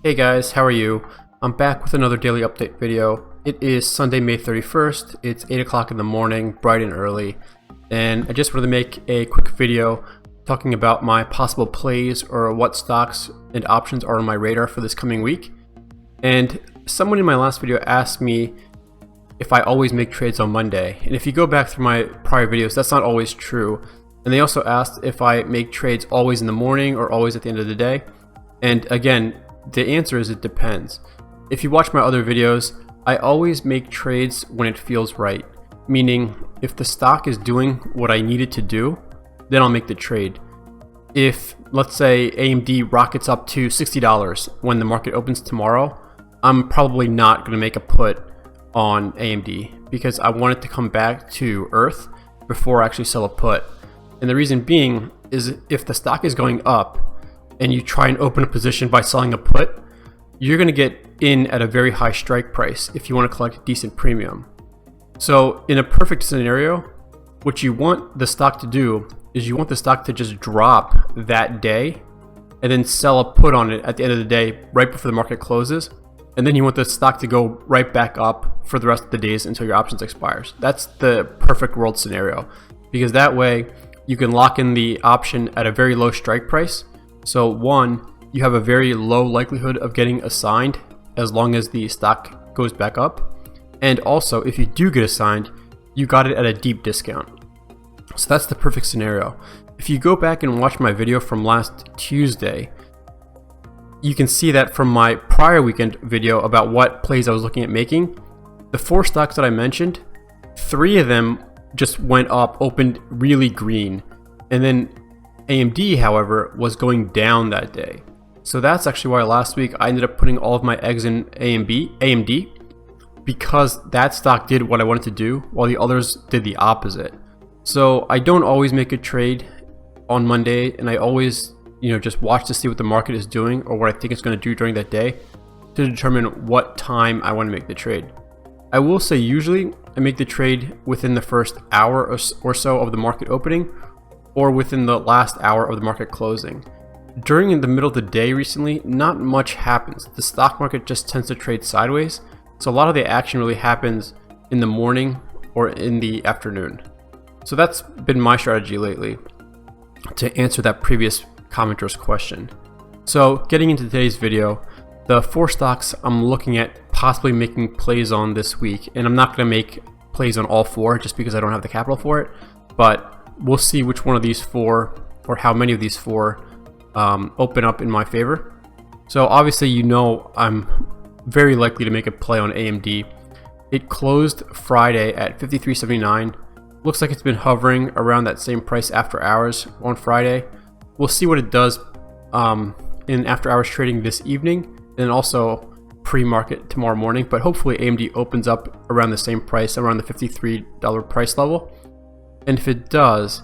Hey guys, how are you? I'm back with another daily update video. It is Sunday, May 31st. It's 8 o'clock in the morning, bright and early. And I just wanted to make a quick video talking about my possible plays or what stocks and options are on my radar for this coming week. And someone in my last video asked me if I always make trades on Monday. And if you go back through my prior videos, that's not always true. And they also asked if I make trades always in the morning or always at the end of the day. And again, the answer is it depends. If you watch my other videos, I always make trades when it feels right. Meaning, if the stock is doing what I need it to do, then I'll make the trade. If, let's say, AMD rockets up to $60 when the market opens tomorrow, I'm probably not going to make a put on AMD because I want it to come back to earth before I actually sell a put. And the reason being is if the stock is going up and you try and open a position by selling a put, you're going to get in at a very high strike price if you want to collect a decent premium. So in a perfect scenario, what you want the stock to do is you want the stock to just drop that day and then sell a put on it at the end of the day right before the market closes. And then you want the stock to go right back up for the rest of the days until your options expires. That's the perfect world scenario, because that way you can lock in the option at a very low strike price. So one, you have a very low likelihood of getting assigned as long as the stock goes back up. And also, if you do get assigned, you got it at a deep discount. So that's the perfect scenario. If you go back and watch my video from last Tuesday, you can see that from my prior weekend video about what plays I was looking at making, the 4 stocks that I mentioned, 3 of them just went up, opened really green. And then AMD, however, was going down that day. So that's actually why last week I ended up putting all of my eggs in AMD, because that stock did what I wanted to do while the others did the opposite. So I don't always make a trade on Monday, and I always, just watch to see what the market is doing or what I think it's going to do during that day to determine what time I want to make the trade. I will say usually I make the trade within the first hour or so of the market opening, or within the last hour of the market closing. During the middle of the day recently, not much happens. The stock market just tends to trade sideways, so a lot of the action really happens in the morning or in the afternoon. So that's been my strategy lately to answer that previous commenter's question. So getting into today's video, the 4 stocks I'm looking at possibly making plays on this week, and I'm not going to make plays on all 4 just because I don't have the capital for it, but we'll see which one of these 4 or how many of these 4 open up in my favor. So obviously I'm very likely to make a play on AMD. It closed Friday at 53.79. Looks like it's been hovering around that same price after hours on Friday. We'll see what it does in after hours trading this evening and also pre-market tomorrow morning, but hopefully AMD opens up around the same price, around the $53 price level. And if it does,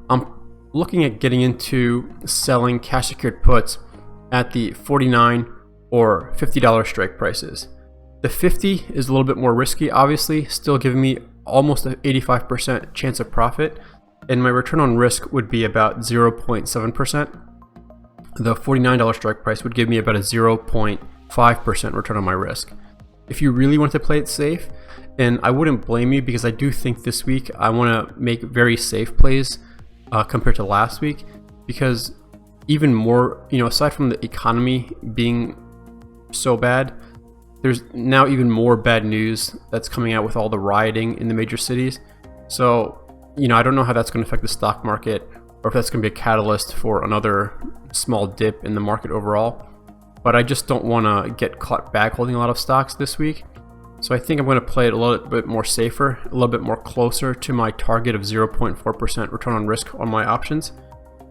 I'm looking at getting into selling cash secured puts at the $49 or $50 strike prices. The 50 is a little bit more risky, obviously, still giving me almost an 85% chance of profit, and my return on risk would be about 0.7%. The $49 strike price would give me about a 0.5% return on my risk. If you really want to play it safe, and I wouldn't blame you, because I do think this week I want to make very safe plays compared to last week, because even more, aside from the economy being so bad, there's now even more bad news that's coming out with all the rioting in the major cities. So, I don't know how that's going to affect the stock market, or if that's going to be a catalyst for another small dip in the market overall. But I just don't want to get caught back holding a lot of stocks this week. So I think I'm going to play it a little bit more safer, a little bit more closer to my target of 0.4% return on risk on my options.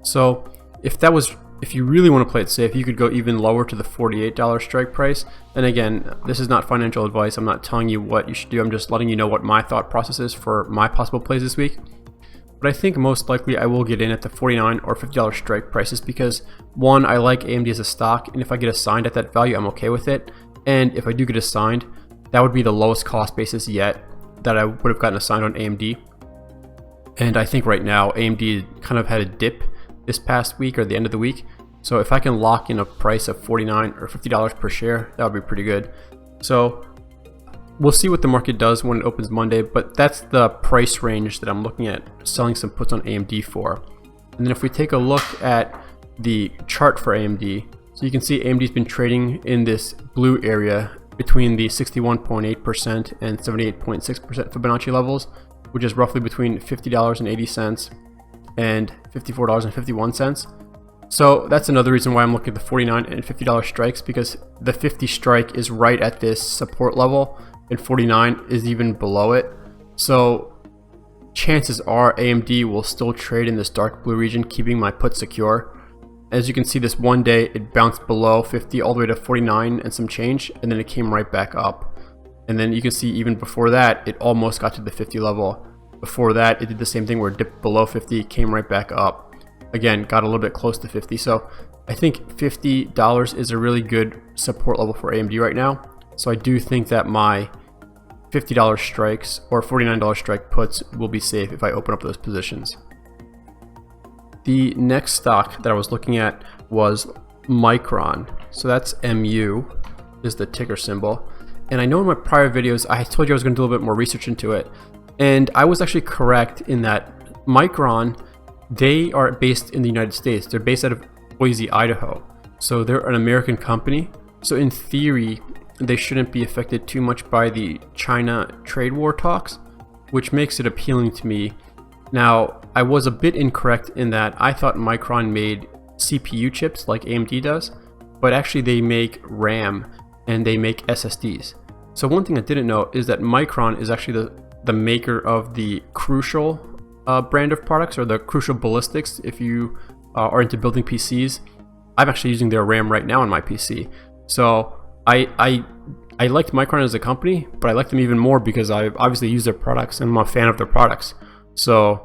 So if you really want to play it safe, you could go even lower to the $48 strike price. And again, this is not financial advice. I'm not telling you what you should do. I'm just letting you know what my thought process is for my possible plays this week. But I think most likely I will get in at the $49 or $50 strike prices because, one, I like AMD as a stock, and if I get assigned at that value, I'm okay with it. And if I do get assigned, that would be the lowest cost basis yet that I would have gotten assigned on AMD. And I think right now AMD kind of had a dip this past week or the end of the week, So if I can lock in a price of $49 or $50 per share, that would be pretty good. So we'll see what the market does when it opens Monday, but that's the price range that I'm looking at selling some puts on AMD for. And then if we take a look at the chart for AMD, so you can see AMD's been trading in this blue area between the 61.8% and 78.6% Fibonacci levels, which is roughly between $50.80 and $54.51. So that's another reason why I'm looking at the $49 and $50 strikes, because the 50 strike is right at this support level and 49 is even below it. So chances are AMD will still trade in this dark blue region, keeping my put secure. As you can see, this one day it bounced below 50 all the way to 49 and some change, and then it came right back up. And then you can see even before that it almost got to the 50 level. Before that it did the same thing where it dipped below 50, came right back up. Again, got a little bit close to 50. So I think $50 is a really good support level for AMD right now. So I do think that my $50 strikes or $49 strike puts will be safe if I open up those positions. The next stock that I was looking at was Micron. So that's MU is the ticker symbol. And I know in my prior videos I told you I was going to do a little bit more research into it. And I was actually correct in that Micron, they are based in the United States. They're based out of Boise, Idaho. So they're an American company. So in theory, they shouldn't be affected too much by the China trade war talks, which makes it appealing to me. Now, I was a bit incorrect in that I thought Micron made CPU chips like AMD does, but actually they make RAM and they make SSDs. So one thing I didn't know is that Micron is actually the maker of the Crucial brand of products, or the Crucial Ballistics. If you are into building PCs, I'm actually using their RAM right now on my PC. So I liked Micron as a company, but I like them even more because I obviously use their products and I'm a fan of their products. So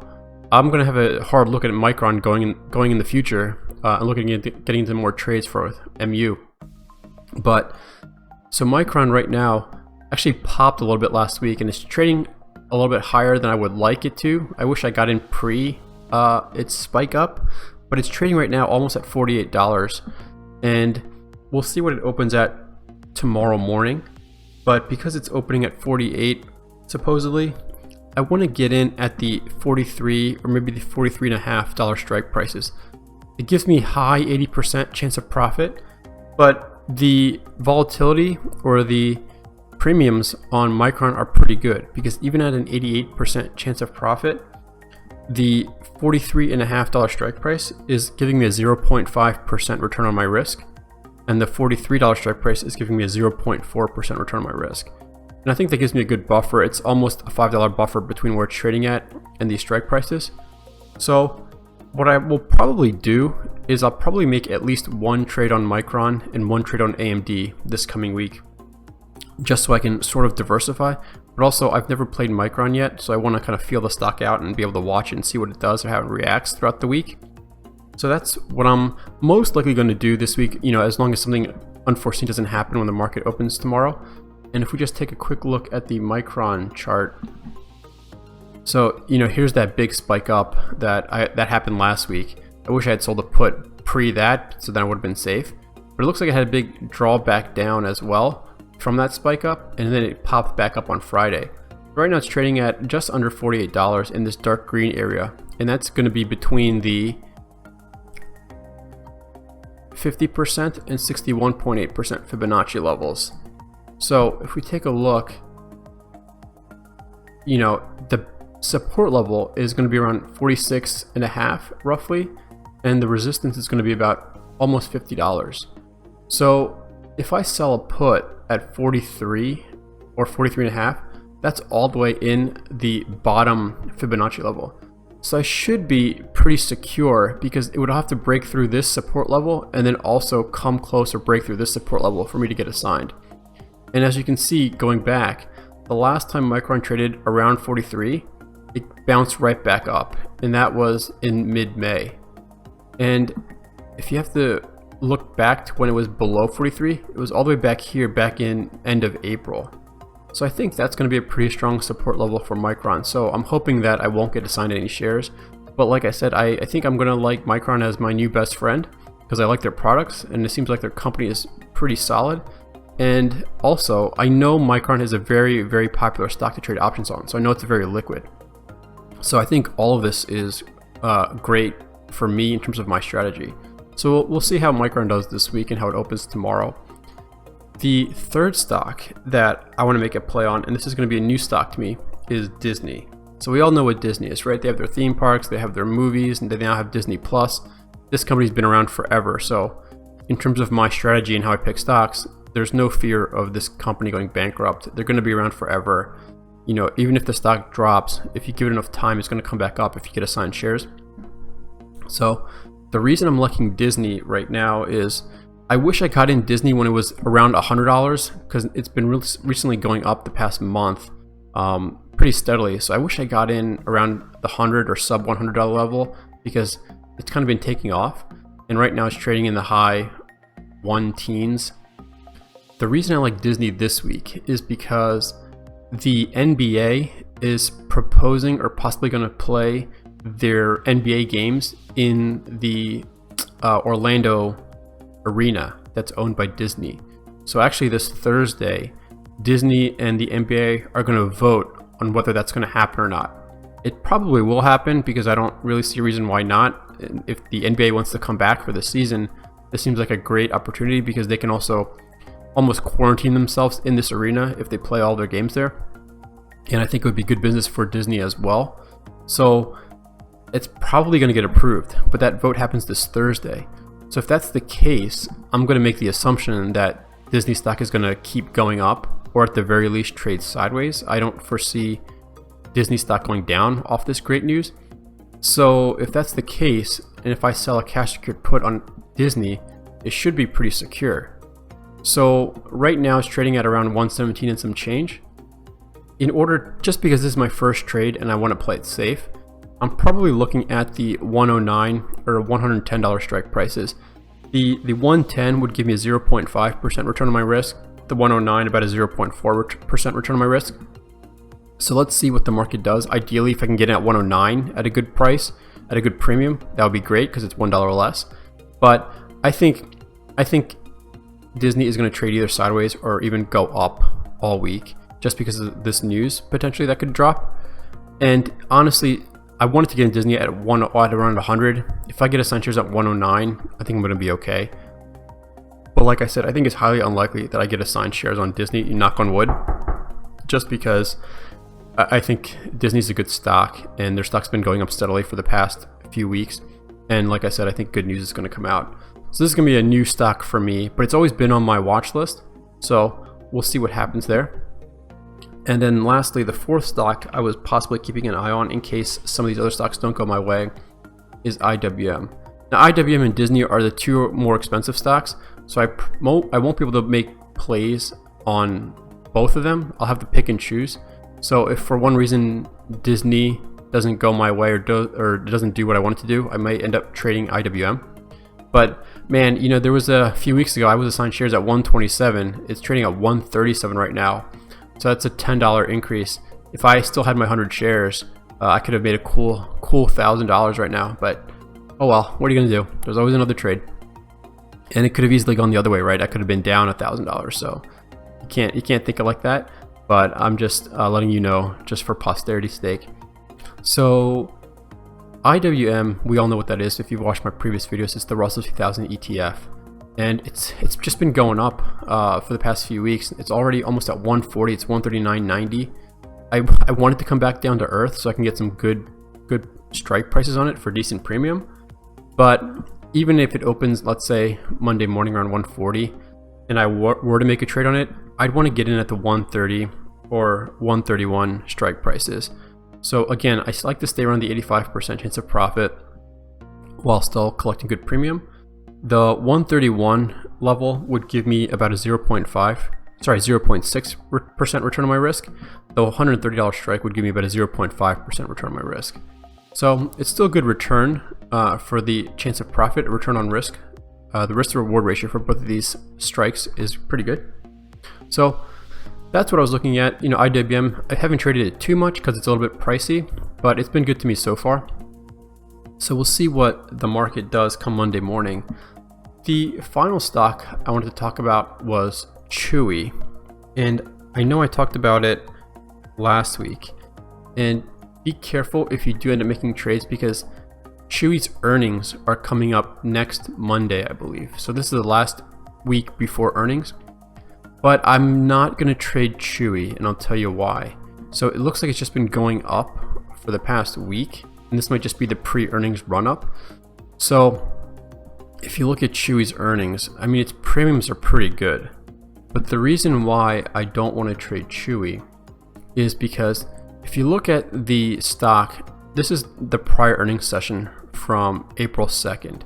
I'm going to have a hard look at Micron going in the future and looking at getting into more trades for MU. But so Micron right now actually popped a little bit last week and it's trading a little bit higher than I would like it to. I wish I got in pre its spike up, but it's trading right now almost at $48, and we'll see what it opens at tomorrow morning. But because it's opening at 48 supposedly, I want to get in at the 43 or maybe the $43.50 strike prices. It gives me high 80% chance of profit, but the volatility or the premiums on Micron are pretty good, because even at an 88% chance of profit, the $43.50 strike price is giving me a 0.5% return on my risk, and the $43 strike price is giving me a 0.4% return on my risk. And I think that gives me a good buffer. It's almost a $5 buffer between where it's trading at and these strike prices. So what I will probably do is I'll probably make at least one trade on Micron and one trade on AMD this coming week, just so I can sort of diversify. But also, I've never played Micron yet, so I want to kind of feel the stock out and be able to watch it and see what it does or how it reacts throughout the week. So that's what I'm most likely going to do this week, as long as something unforeseen doesn't happen when the market opens tomorrow. And if we just take a quick look at the Micron chart, so here's that big spike up that happened last week. I wish I had sold a put pre that, so then I would have been safe. But it looks like it had a big drawback down as well from that spike up, and then it popped back up on Friday. Right now it's trading at just under $48 in this dark green area, and that's going to be between the 50% and 61.8% Fibonacci levels. So if we take a look, the support level is going to be around 46.5 roughly, and the resistance is going to be about almost $50. So if I sell a put at 43 or 43.5, that's all the way in the bottom Fibonacci level. So I should be pretty secure, because it would have to break through this support level and then also come close or break through this support level for me to get assigned. And as you can see, going back, the last time Micron traded around 43, it bounced right back up, and that was in mid-May. And if you have to look back to when it was below 43, it was all the way back here, back in end of April. So I think that's going to be a pretty strong support level for Micron. So I'm hoping that I won't get assigned any shares. But like I said, I think I'm going to like Micron as my new best friend, because I like their products and it seems like their company is pretty solid. And also, I know Micron is a very, very popular stock to trade options on, so I know it's very liquid. So I think all of this is great for me in terms of my strategy. So we'll see how Micron does this week and how it opens tomorrow. The third stock that I want to make a play on, and this is going to be a new stock to me, is Disney. So we all know what Disney is, right? They have their theme parks, they have their movies, and they now have Disney Plus. This company's been around forever, so in terms of my strategy and how I pick stocks, there's no fear of this company going bankrupt. They're going to be around forever. You know, even if the stock drops, if you give it enough time, it's going to come back up if you get assigned shares. So the reason I'm liking Disney right now is I wish I got in Disney when it was around $100, because it's been recently going up the past month pretty steadily. So I wish I got in around the 100 or sub $100 level, because it's kind of been taking off. And right now it's trading in the high one teens. The reason I like Disney this week is because the NBA is proposing or possibly going to play their NBA games in the Orlando arena that's owned by Disney. So actually this Thursday, Disney and the NBA are going to vote on whether that's going to happen or not. It probably will happen, because I don't really see a reason why not. If the NBA wants to come back for the season, this seems like a great opportunity, because they can also almost quarantine themselves in this arena if they play all their games there. And I think it would be good business for Disney as well. So it's probably going to get approved, but that vote happens this Thursday. So if that's the case, I'm going to make the assumption that Disney stock is going to keep going up, or at the very least trade sideways. I don't foresee Disney stock going down off this great news. So if that's the case, and if I sell a cash secured put on Disney, it should be pretty secure. So right now it's trading at around 117 and some change. In order, just because this is my first trade and I want to play it safe, I'm probably looking at the 109 or $110 strike prices. The 110 would give me a 0.5% return on my risk. The 109 about a 0.4% return on my risk. So let's see what the market does. Ideally, if I can get in at 109 at a good price, at a good premium, that would be great, because it's $1 less. But I think Disney is going to trade either sideways or even go up all week, just because of this news potentially that could drop. And honestly, I wanted to get in Disney at around 100. If I get assigned shares at 109, I think I'm going to be okay. But like I said, I think it's highly unlikely that I get assigned shares on Disney, knock on wood, just because I think Disney's a good stock, and their stock's been going up steadily for the past few weeks. And like I said, I think good news is going to come out. So this is going to be a new stock for me, but it's always been on my watch list. So we'll see what happens there. And then lastly, the fourth stock I was possibly keeping an eye on in case some of these other stocks don't go my way is IWM. Now IWM and Disney are the two more expensive stocks, so I won't be able to make plays on both of them. I'll have to pick and choose. So if for one reason Disney doesn't go my way or doesn't do what I want it to do, I might end up trading IWM. But man, you know, there was a few weeks ago I was assigned shares at 127. It's trading at 137 right now. So that's a $10 increase. If I still had my 100 shares, I could have made a cool $1,000 right now. But oh well, what are you gonna do? There's always another trade, and it could have easily gone the other way, right? I could have been down $1,000. So you can't think of like that. But I'm just letting you know, just for posterity's sake. So IWM, we all know what that is. If you've watched my previous videos, it's the Russell 2000 ETF. And it's just been going up for the past few weeks. It's already almost at 140. It's 139.90. I wanted to come back down to earth so I can get some good strike prices on it for decent premium. But even if it opens, let's say Monday morning around 140, and I were to make a trade on it, I'd want to get in at the 130 or 131 strike prices. So again, I like to stay around the 85% chance of profit while still collecting good premium. The 131 level would give me about a 0.6% return on my risk. The $130 strike would give me about a 0.5% return on my risk. So it's still a good return for the chance of profit, return on risk. The risk to reward ratio for both of these strikes is pretty good. So that's what I was looking at. You know, IWM, I haven't traded it too much because it's a little bit pricey, but it's been good to me so far. So we'll see what the market does come Monday morning. the final stock I wanted to talk about was Chewy. And I know I talked about it last week. And be careful if you do end up making trades, because Chewy's earnings are coming up next Monday, I believe. So this is the last week before earnings. But I'm not going to trade Chewy, and I'll tell you why. So it looks like it's just been going up for the past week, and this might just be the pre-earnings run-up. So if you look at Chewy's earnings, I mean, its premiums are pretty good. But the reason why I don't want to trade Chewy is because if you look at the stock, this is the prior earnings session from April 2nd.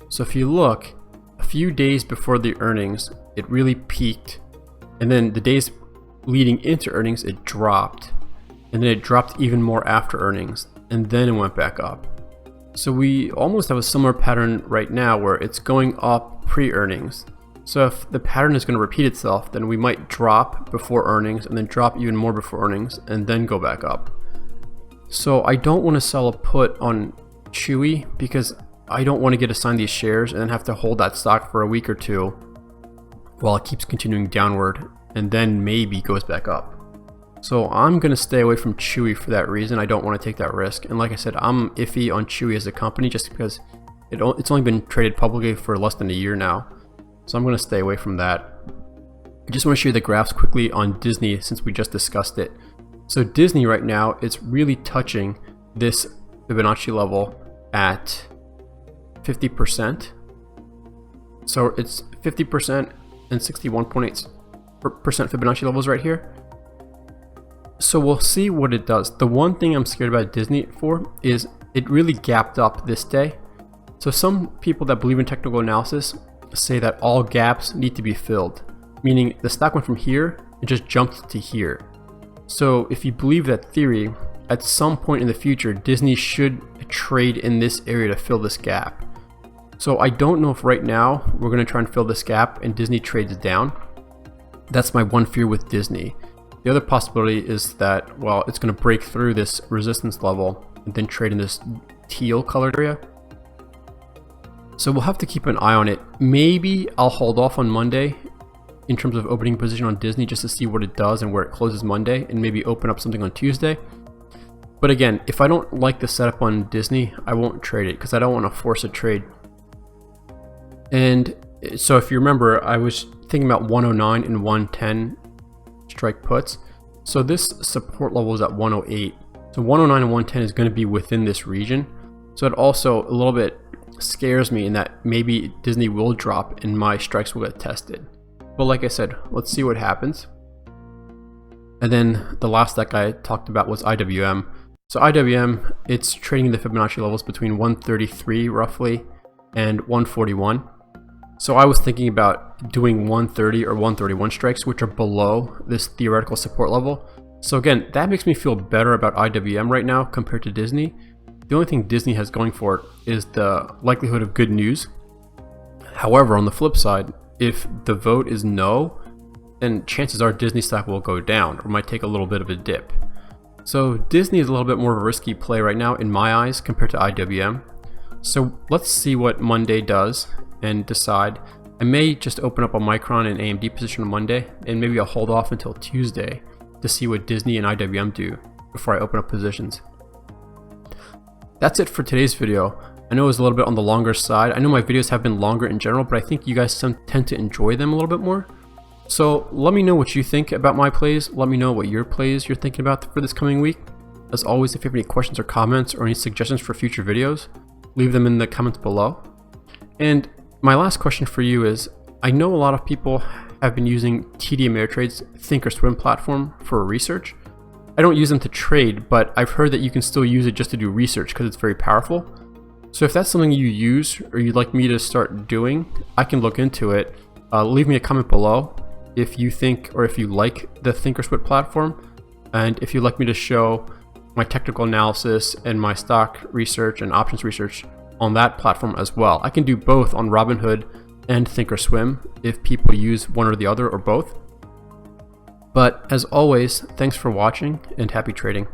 So if you look, a few days before the earnings, it really peaked. And then the days leading into earnings, it dropped. And then it dropped even more after earnings. And then it went back up. So we almost have a similar pattern right now where it's going up pre-earnings. So if the pattern is going to repeat itself, then we might drop before earnings and then drop even more before earnings and then go back up. So I don't want to sell a put on Chewy because I don't want to get assigned these shares and then have to hold that stock for a week or two while it keeps continuing downward and then maybe goes back up. So I'm going to stay away from Chewy for that reason. I don't want to take that risk. And like I said, I'm iffy on Chewy as a company just because it's only been traded publicly for less than a year now. So I'm going to stay away from that. I just want to show you the graphs quickly on Disney since we just discussed it. So Disney right now, it's really touching this Fibonacci level at 50%. So it's 50% and 61.8% Fibonacci levels right here. So we'll see what it does. The one thing I'm scared about Disney for is it really gapped up this day. So some people that believe in technical analysis say that all gaps need to be filled, meaning the stock went from here and just jumped to here. So if you believe that theory, at some point in the future, Disney should trade in this area to fill this gap. So I don't know if right now we're going to try and fill this gap and Disney trades down. That's my one fear with Disney. The other possibility is that, well, it's going to break through this resistance level and then trade in this teal colored area. So we'll have to keep an eye on it. Maybe I'll hold off on Monday in terms of opening position on Disney just to see what it does and where it closes Monday, and maybe open up something on Tuesday. But again, if I don't like the setup on Disney, I won't trade it because I don't want to force a trade. And so if you remember, I was thinking about 109 and 110 strike puts. So this support level is at 108. So 109 and 110 is going to be within this region. So it also a little bit scares me in that maybe Disney will drop and my strikes will get tested. But like I said, let's see what happens. And then the last that I talked about was IWM. So IWM, it's trading the Fibonacci levels between 133 roughly and 141. So I was thinking about doing 130 or 131 strikes, which are below this theoretical support level. So again, that makes me feel better about IWM right now compared to Disney. The only thing Disney has going for it is the likelihood of good news. However, on the flip side, if the vote is no, then chances are Disney stock will go down or might take a little bit of a dip. So Disney is a little bit more of a risky play right now in my eyes compared to IWM. So let's see what Monday does and decide. I may just open up a Micron and AMD position on Monday, and maybe I'll hold off until Tuesday to see what Disney and IWM do before I open up positions. That's it for today's video. I know it was a little bit on the longer side. I know my videos have been longer in general, but I think you guys tend to enjoy them a little bit more. So let me know what you think about my plays. Let me know what your plays you're thinking about for this coming week. As always, if you have any questions or comments or any suggestions for future videos, leave them in the comments below. And my last question for you is, I know a lot of people have been using TD Ameritrade's Thinkorswim platform for research. I don't use them to trade, but I've heard that you can still use it just to do research because it's very powerful. So if that's something you use or you'd like me to start doing, I can look into it. Leave me a comment below if you think or if you like the Thinkorswim platform, and if you'd like me to show my technical analysis and my stock research and options research on that platform as well. I can do both on Robinhood and Thinkorswim if people use one or the other or both. But as always, thanks for watching and happy trading.